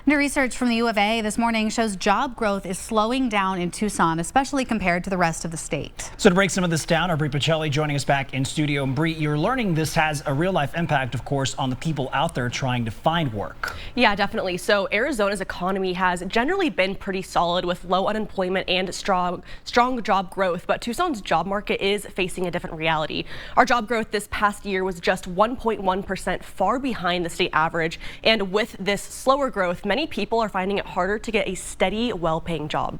New research from the U of A this morning shows job growth is slowing down in Tucson, especially compared to the rest of the state. So to break some of this down, our Bree Pacelli joining us back in studio. And Bree, you're learning this has a real life impact, of course, on the people out there trying to find work. Yeah, definitely. So Arizona's economy has generally been pretty solid with low unemployment and strong job growth. But Tucson's job market is facing a different reality. Our job growth this past year was just 1.1%, far behind the state average. And with this slower growth, many people are finding it harder to get a steady, well-paying job.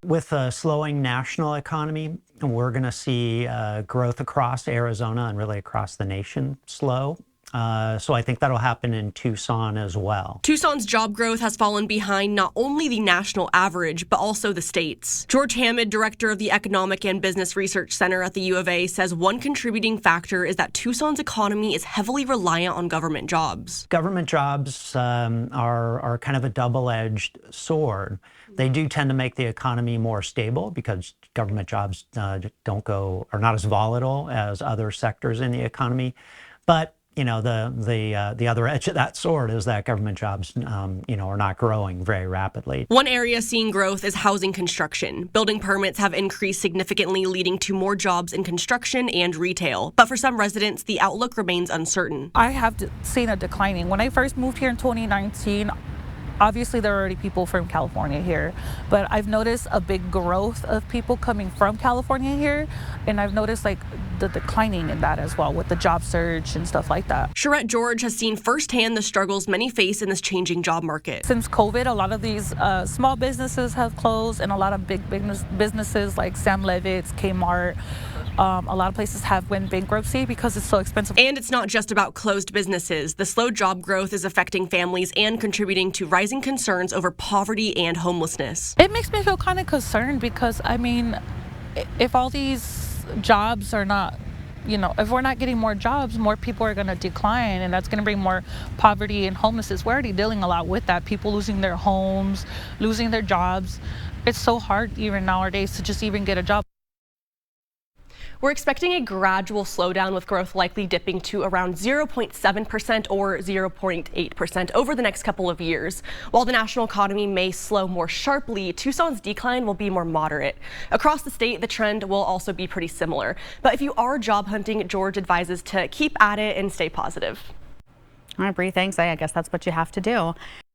With a slowing national economy, we're going to see growth across Arizona and really across the nation slow. So I think that'll happen in Tucson as well. Tucson's job growth has fallen behind not only the national average, but also the state's. George Hammond, director of the Economic and Business Research Center at the U of A, says one contributing factor is that Tucson's economy is heavily reliant on government jobs. Government jobs are kind of a double-edged sword. They do tend to make the economy more stable because government jobs are not as volatile as other sectors in the economy. But you know, the other edge of that sword is that government jobs, are not growing very rapidly. One area seeing growth is housing construction. Building permits have increased significantly, leading to more jobs in construction and retail. But for some residents, the outlook remains uncertain. I have seen a declining. When I first moved here in 2019, obviously there are already people from California here, but I've noticed a big growth of people coming from California here, and I've noticed like the declining in that as well with the job search and stuff like that. Charette George has seen firsthand the struggles many face in this changing job market. Since COVID, a lot of these small businesses have closed, and a lot of big businesses like Sam Levitt's, Kmart, a lot of places have went bankruptcy because it's so expensive. And it's not just about closed businesses. The slow job growth is affecting families and contributing to rising concerns over poverty and homelessness. It makes me feel kind of concerned because, I mean, if all these jobs are not, if we're not getting more jobs, more people are going to decline, and that's going to bring more poverty and homelessness. We're already dealing a lot with that. People losing their homes, losing their jobs. It's so hard even nowadays to just even get a job. We're expecting a gradual slowdown with growth likely dipping to around 0.7% or 0.8% over the next couple of years. While the national economy may slow more sharply, Tucson's decline will be more moderate. Across the state, the trend will also be pretty similar. But if you are job hunting, George advises to keep at it and stay positive. All right, Bree, thanks. I guess that's what you have to do.